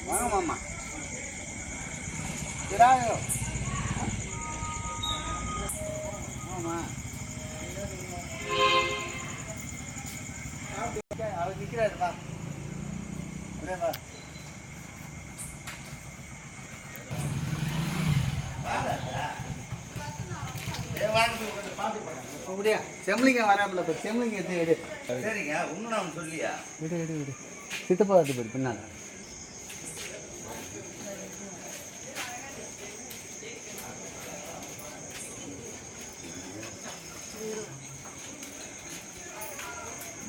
வாங்க மாமா. கிடாயோ ஆமா அவர் நிற்கிறாரு பா. அப்படியே பா. அப்படியா செம்மலிங்க வராப்புல இப்போ செம்மலிங்க எடுத்து எடு. சரிங்க ஒன்றும் நான் சொல்லியா விடு விடு விடு. சித்தப்பா வந்து போய் பின்னால்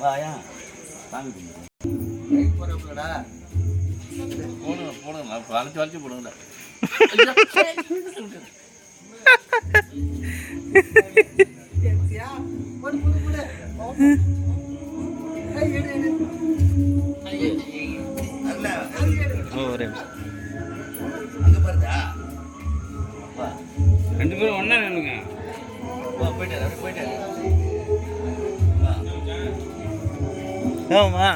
வாயா சாமி போகிறாப்புலடா. போடுங்க போடுங்க வளைச்சு வளைச்சு போடுங்களா போடு போடு போடு. எடு எடு. ஒரே அங்கே பாருதா வா 2 பேரும் ஒன்றா நின்னுங்க. வா போயிட்டாரு அப்படி போயிட்டாரு வா ஆமா